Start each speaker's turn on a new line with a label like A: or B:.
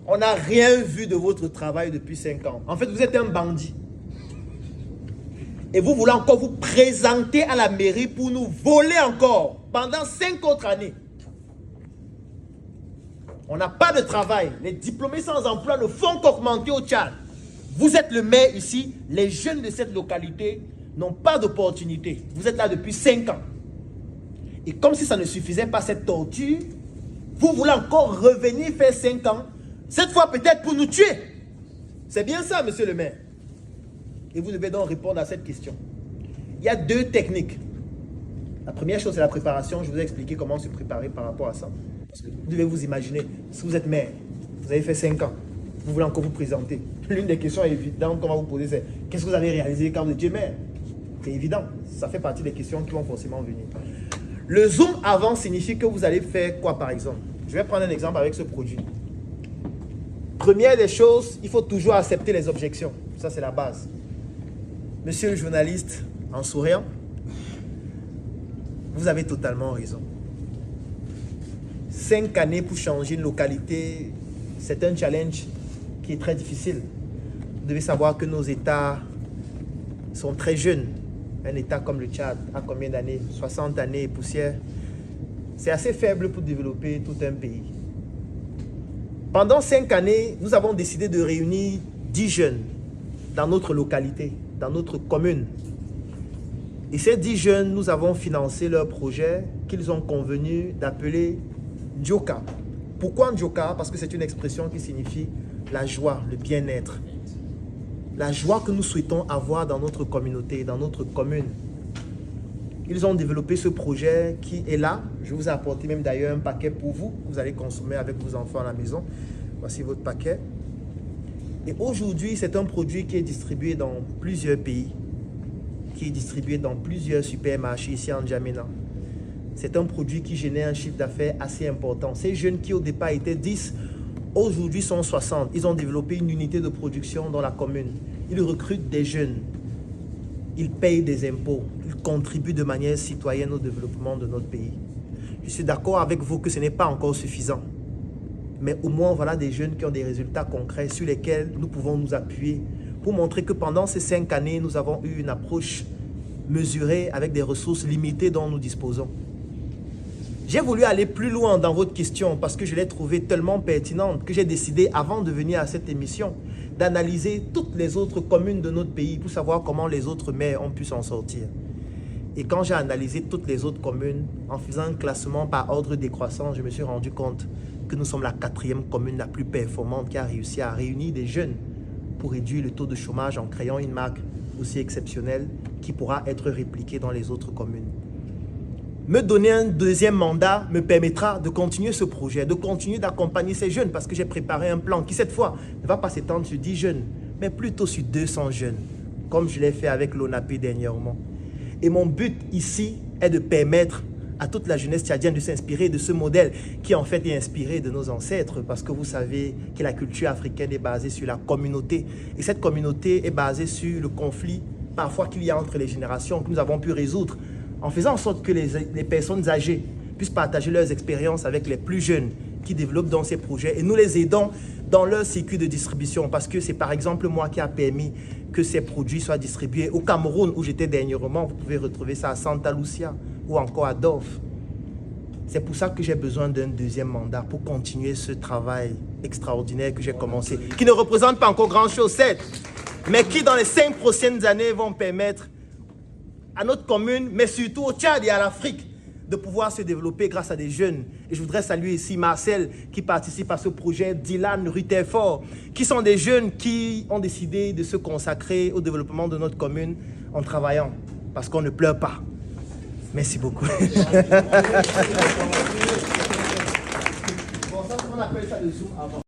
A: On n'a rien vu de votre travail depuis 5 ans. En fait, vous êtes un bandit. Et vous voulez encore vous présenter à la mairie pour nous voler encore pendant 5 autres années. On n'a pas de travail. Les diplômés sans emploi ne font qu'augmenter au Tchad. Vous êtes le maire ici. Les jeunes de cette localité n'ont pas d'opportunité. Vous êtes là depuis 5 ans. Et comme si ça ne suffisait pas cette torture, vous voulez encore revenir faire 5 ans. Cette fois peut-être pour nous tuer. C'est bien ça, monsieur le maire. Et vous devez donc répondre à cette question. Il y a 2 techniques. La première chose, c'est la préparation. Je vous ai expliqué comment se préparer par rapport à ça. Parce que vous devez vous imaginer, si vous êtes maire, vous avez fait 5 ans, vous voulez encore vous présenter. L'une des questions évidentes qu'on va vous poser, c'est qu'est-ce que vous avez réalisé quand vous étiez maire? C'est évident. Ça fait partie des questions qui vont forcément venir. Le zoom avant signifie que vous allez faire quoi, par exemple? Je vais prendre un exemple avec ce produit. Première des choses, il faut toujours accepter les objections. Ça, c'est la base. Monsieur le journaliste, en souriant, vous avez totalement raison. 5 années pour changer une localité, c'est un challenge qui est très difficile. Vous devez savoir que nos États sont très jeunes. Un État comme le Tchad a combien d'années? 60 années et poussière. C'est assez faible pour développer tout un pays. Pendant 5 années, nous avons décidé de réunir 10 jeunes dans notre localité, dans notre commune. Et ces 10 jeunes, nous avons financé leur projet qu'ils ont convenu d'appeler Ndjoka. Pourquoi Ndjoka? Parce que c'est une expression qui signifie la joie, le bien-être. La joie que nous souhaitons avoir dans notre communauté, dans notre commune. Ils ont développé ce projet qui est là. Je vous ai apporté même d'ailleurs un paquet pour vous. Vous allez consommer avec vos enfants à la maison. Voici votre paquet. Et aujourd'hui, c'est un produit qui est distribué dans plusieurs pays, qui est distribué dans plusieurs supermarchés ici en N'Djamena. C'est un produit qui génère un chiffre d'affaires assez important. Ces jeunes qui au départ étaient 10, aujourd'hui sont 60. Ils ont développé une unité de production dans la commune. Ils recrutent des jeunes. Ils payent des impôts. Ils contribuent de manière citoyenne au développement de notre pays. Je suis d'accord avec vous que ce n'est pas encore suffisant. Mais au moins, voilà des jeunes qui ont des résultats concrets sur lesquels nous pouvons nous appuyer pour montrer que pendant ces 5 années, nous avons eu une approche mesurée avec des ressources limitées dont nous disposons. J'ai voulu aller plus loin dans votre question parce que je l'ai trouvée tellement pertinente que j'ai décidé, avant de venir à cette émission, d'analyser toutes les autres communes de notre pays pour savoir comment les autres maires ont pu s'en sortir. Et quand j'ai analysé toutes les autres communes, en faisant un classement par ordre décroissant, je me suis rendu compte que nous sommes la 4e commune la plus performante qui a réussi à réunir des jeunes pour réduire le taux de chômage en créant une marque aussi exceptionnelle qui pourra être répliquée dans les autres communes. Me donner un 2e mandat me permettra de continuer ce projet, de continuer d'accompagner ces jeunes parce que j'ai préparé un plan qui cette fois ne va pas s'étendre sur 10 jeunes, mais plutôt sur 200 jeunes, comme je l'ai fait avec l'ONAPI dernièrement. Et mon but ici est de permettre à toute la jeunesse tchadienne de s'inspirer de ce modèle qui en fait est inspiré de nos ancêtres parce que vous savez que la culture africaine est basée sur la communauté et cette communauté est basée sur le conflit parfois qu'il y a entre les générations que nous avons pu résoudre en faisant en sorte que les personnes âgées puissent partager leurs expériences avec les plus jeunes qui développent dans ces projets et nous les aidons dans leur circuit de distribution parce que c'est par exemple moi qui a permis que ces produits soient distribués au Cameroun où j'étais dernièrement. Vous pouvez retrouver ça à Santa Lucia ou encore à Dorf. C'est pour ça que j'ai besoin d'un 2e mandat pour continuer ce travail extraordinaire que j'ai commencé, qui ne représente pas encore grand-chose, certes, mais qui dans les 5 prochaines années vont permettre à notre commune, mais surtout au Tchad et à l'Afrique, de pouvoir se développer grâce à des jeunes. Et je voudrais saluer ici Marcel qui participe à ce projet, Dylan Rutherford, qui sont des jeunes qui ont décidé de se consacrer au développement de notre commune en travaillant, parce qu'on ne pleure pas. Merci beaucoup. Bon, ça, on appelle ça le zoom avant.